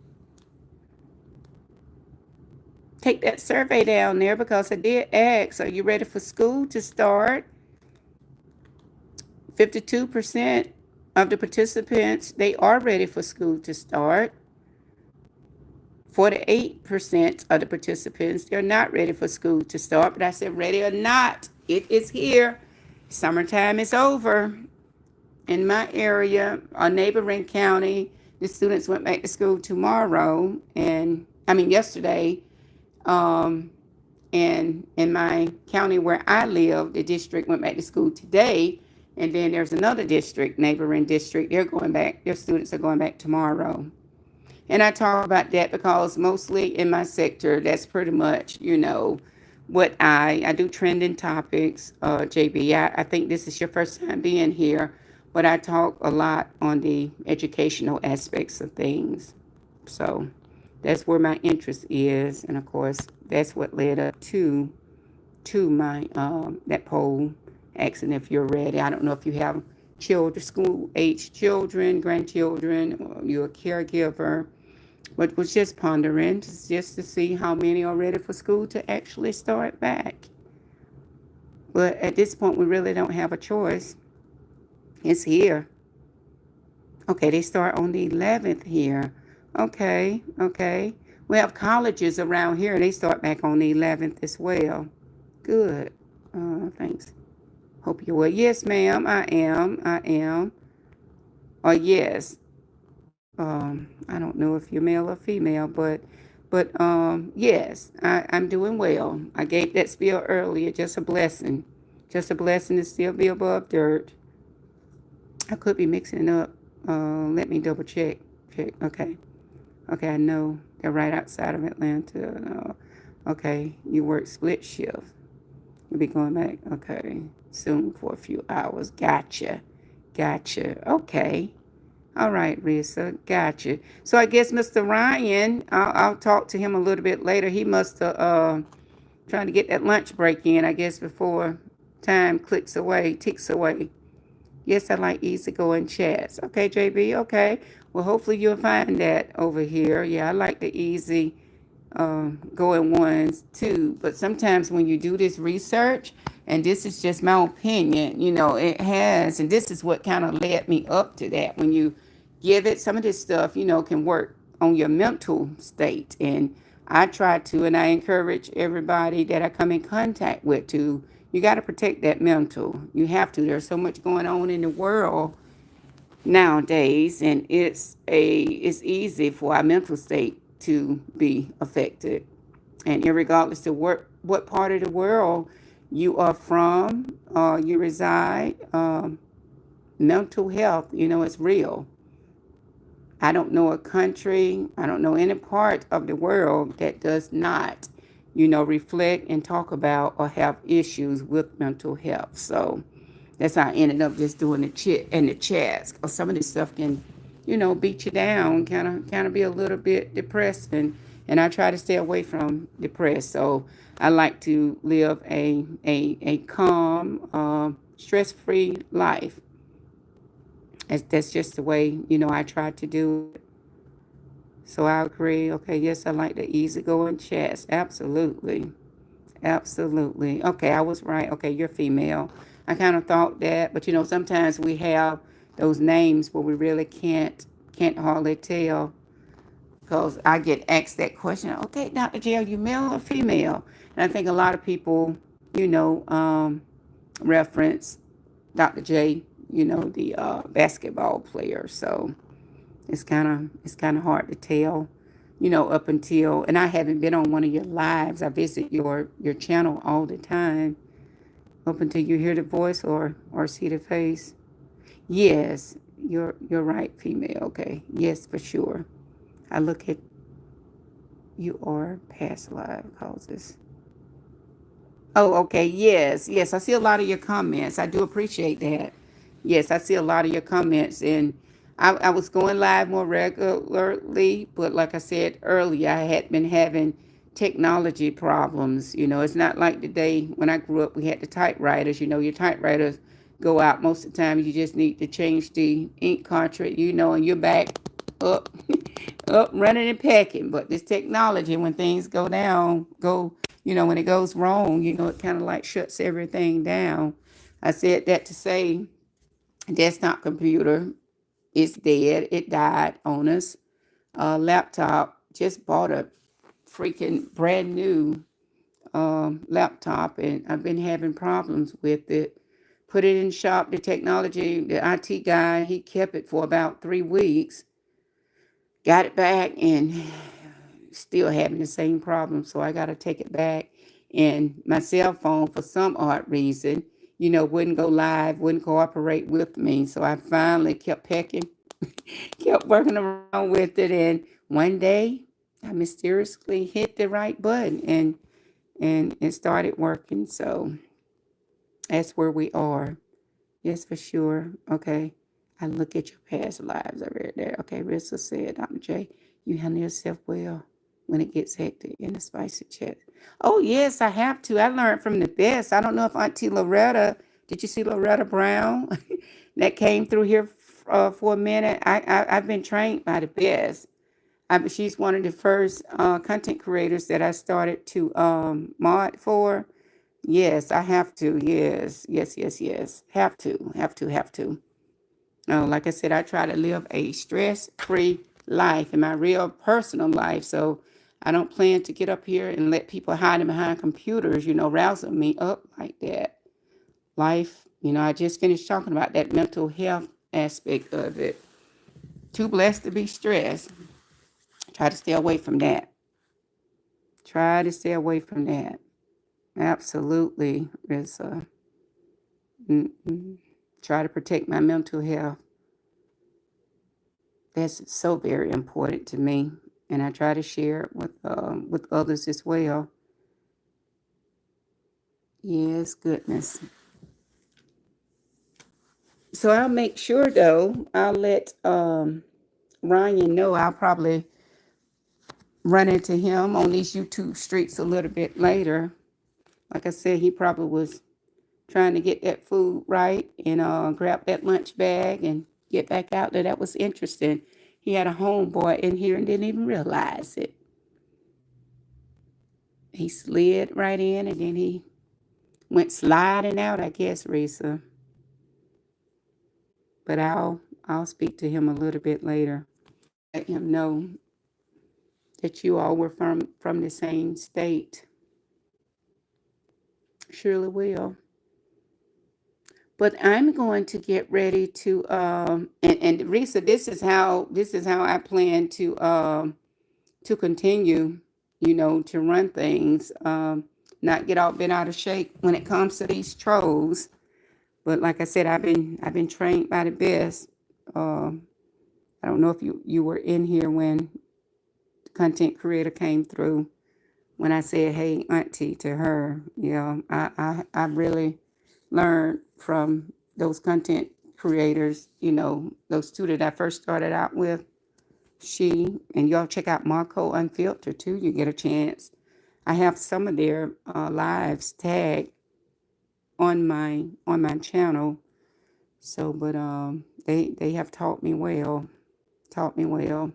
Take that survey down there because I did ask, are you ready for school to start? 52% of the participants, they are ready for school to start. 48% of the participants, they're not ready for school to start. But I said, ready or not, it is here. Summertime is over. In my area, our neighboring county, the students went back to school tomorrow, yesterday. Um, and in my county where I live, the district went back to school today. And then there's another district, neighboring district, they're going back, their students are going back tomorrow. And I talk about that because mostly in my sector, that's pretty much, what I do trending topics, JB. I think this is your first time being here, but I talk a lot on the educational aspects of things. So that's where my interest is. And of course, that's what led up to my that poll asking if you're ready. I don't know if you have children, school age children, grandchildren, or you're a caregiver, but was just pondering just to see how many are ready for school to actually start back. But at this point, we really don't have a choice. It's here. Okay, they start on the 11th here. Okay, okay. We have colleges around here. They start back on the 11th as well. Good. Thanks. Hope you're well. Yes, ma'am. I am. I am. Yes. I don't know if you're male or female, but yes, I'm doing well. I gave that spiel earlier. Just a blessing. Just a blessing to still be above dirt. I could be mixing it up. Let me double check. Check. Okay. Okay, I know they're right outside of Atlanta. Okay, you work split shift. You'll be going back. Okay, soon for a few hours. Gotcha. Gotcha. Okay. All right, Risa. Gotcha. So I guess Mr. Ryan, I'll talk to him a little bit later. He must have trying to get that lunch break in, I guess, before time ticks away. Yes, I like easygoing chats. Okay, JB. Okay. Well, hopefully you'll find that over here. Yeah, I like the easy going ones too. But sometimes when you do this research, and this is just my opinion, it has, and this is what kind of led me up to that. When you give it some of this stuff, can work on your mental state. And I try to, and I encourage everybody that I come in contact with to, you got to protect that mental. You have to. There's so much going on in the world nowadays, and it's easy for our mental state to be affected. And irregardless of what part of the world you are from, you reside, mental health, it's real. I don't know a country, I don't know any part of the world that does not, reflect and talk about or have issues with mental health. So that's how I ended up just doing the chit and the chats. Cause some of this stuff can, beat you down, kind of be a little bit depressed, and I try to stay away from depressed. So I like to live a calm, stress-free life. That's just the way, I try to do it. So I agree. Okay, yes, I like the easygoing chats. Absolutely. Absolutely. Okay, I was right. Okay, you're female. I kind of thought that, but sometimes we have those names where we really can't hardly tell because I get asked that question. Okay, Dr. J, are you male or female? And I think a lot of people, you know, um, reference Dr. J, the basketball player. So it's kind of hard to tell, up until, and I haven't been on one of your lives. I visit your channel all the time, up until you hear the voice or see the face. Yes, you're right, female. Okay, yes, for sure. I look at you are past live causes. Oh, okay. Yes, yes. I see a lot of your comments. I do appreciate that. Yes, I see a lot of your comments, and I was going live more regularly, but like I said earlier, I had been having technology problems. It's not like the day when I grew up, we had the typewriters. Your typewriters go out most of the time. You just need to change the ink cartridge, and you're back up, up running and packing. But this technology, when things go down, when it goes wrong, it kind of like shuts everything down. I said that to say desktop computer is dead. It died on us. Laptop, just bought a freaking brand new laptop, and I've been having problems with it. Put it in shop. The technology, the IT guy, he kept it for about 3 weeks. Got it back, and still having the same problem. So I got to take it back. And my cell phone, for some odd reason, wouldn't go live, wouldn't cooperate with me. So I finally kept pecking, kept working around with it. And one day I mysteriously hit the right button, and it started working. So that's where we are. Yes, for sure. Okay. I look at your past lives. I read that. Okay, Rissa said, Dr. J, you handle yourself well when it gets hectic in the spicy chat. Oh, yes, I have to. I learned from the best. I don't know if Auntie Loretta, did you see Loretta Brown that came through here for a minute? I've been trained by the best. She's one of the first content creators that I started to mod for. Yes, I have to. Yes, yes, yes, yes. Have to, have to, have to. Like I said, I try to live a stress-free life in my real personal life. So I don't plan to get up here and let people hiding behind computers, rousing me up like that. Life, I just finished talking about that mental health aspect of it. Too blessed to be stressed. Try to stay away from that. Try to stay away from that. Absolutely, Rissa. Mm-mm. Try to protect my mental health. That's so very important to me, and I try to share it with others as well. Yes, goodness. So I'll make sure though. I'll let Ryan know. I'll probably run into him on these YouTube streets a little bit later. Like I said, he probably was trying to get that food right and grab that lunch bag and get back out there. That was interesting. He had a homeboy in here and didn't even realize it. He slid right in and then he went sliding out, I guess, Risa. But I'll speak to him a little bit later. Let him know that you all were from the same state. Surely will. But I'm going to get ready to and Risa, this is how I plan to continue, to run things. Not get all bent out of shape when it comes to these trolls. But like I said, I've been trained by the best. I don't know if you were in here when the content creator came through when I said, "Hey, auntie," to her. I really learned from those content creators. Those two that I first started out with. And y'all check out Marco Unfiltered too. You get a chance. I have some of their lives tagged on my channel. So, but they have taught me well. Taught me well.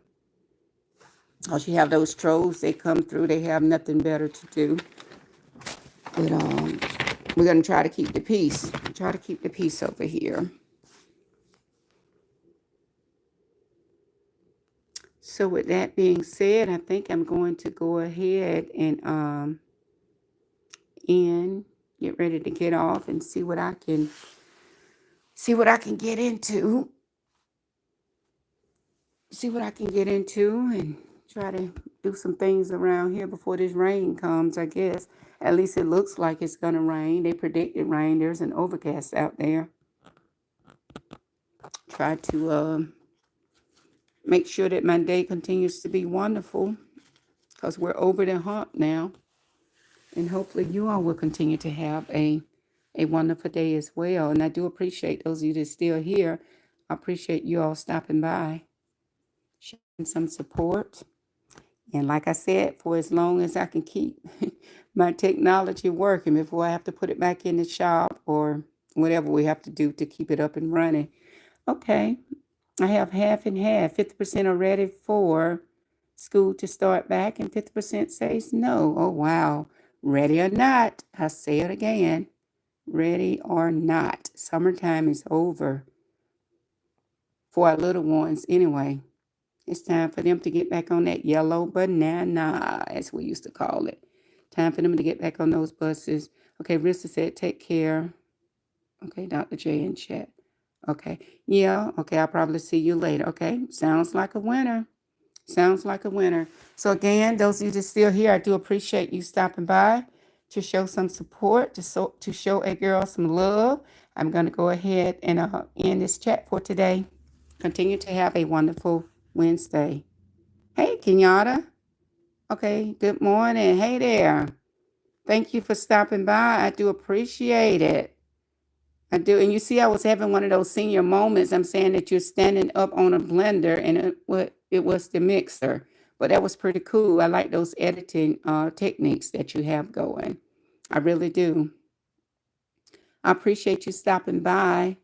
Cause you have those trolls, they come through, they have nothing better to do. But we're gonna try to keep the peace. Try to keep the peace over here. So with that being said, I think I'm going to go ahead and get ready to get off and see what I can get into. See what I can get into and try to do some things around here before this rain comes, I guess. At least it looks like it's going to rain. They predicted rain. There's an overcast out there. Try to make sure that my day continues to be wonderful because we're over the hump now. And hopefully you all will continue to have a wonderful day as well. And I do appreciate those of you that's still here. I appreciate you all stopping by, showing some support. And like I said, for as long as I can keep my technology working before I have to put it back in the shop or whatever we have to do to keep it up and running. Okay, I have half and half. 50% are ready for school to start back and 50% says no. Oh, wow. Ready or not, I say it again. Ready or not, summertime is over for our little ones anyway. It's time for them to get back on that yellow banana, as we used to call it. Time for them to get back on those buses. Okay, Rissa said, take care. Okay, Dr. J in chat. Okay, yeah, okay, I'll probably see you later. Okay, sounds like a winner. Sounds like a winner. So again, those of you that are still here, I do appreciate you stopping by to show some support, to show a girl some love. I'm going to go ahead and end this chat for today. Continue to have a wonderful Wednesday. Hey, Kenyatta. Okay, good morning. Hey there. Thank you for stopping by. I do appreciate it. I do. And you see, I was having one of those senior moments. I'm saying that you're standing up on a blender and it was the mixer. But that was pretty cool. I like those editing techniques that you have going. I really do. I appreciate you stopping by.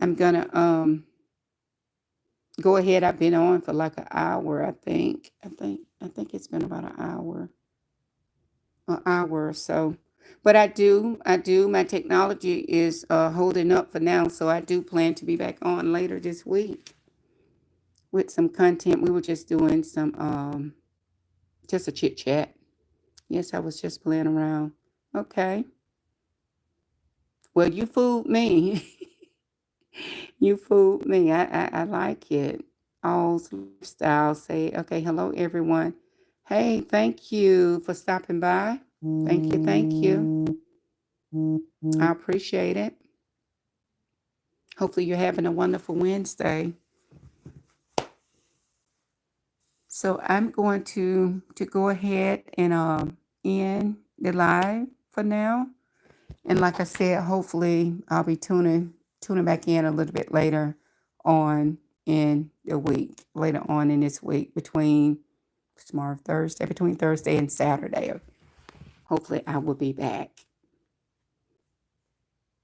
I'm going to go ahead. I've been on for like an hour, I think. I think it's been about an hour or so. But I do. My technology is holding up for now, so I do plan to be back on later this week with some content. We were just doing some, just a chit chat. Yes, I was just playing around. Okay. Well, you fooled me. You fooled me. I like it. All's lifestyle. Say, okay, hello, everyone. Hey, thank you for stopping by. Thank you. Thank you. I appreciate it. Hopefully you're having a wonderful Wednesday. So I'm going to go ahead and end the live for now. And like I said, hopefully I'll be tuning back in a little bit later on in the week, later on in this week between Thursday and Saturday. Hopefully I will be back.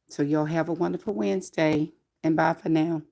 So y'all have a wonderful Wednesday, and bye for now.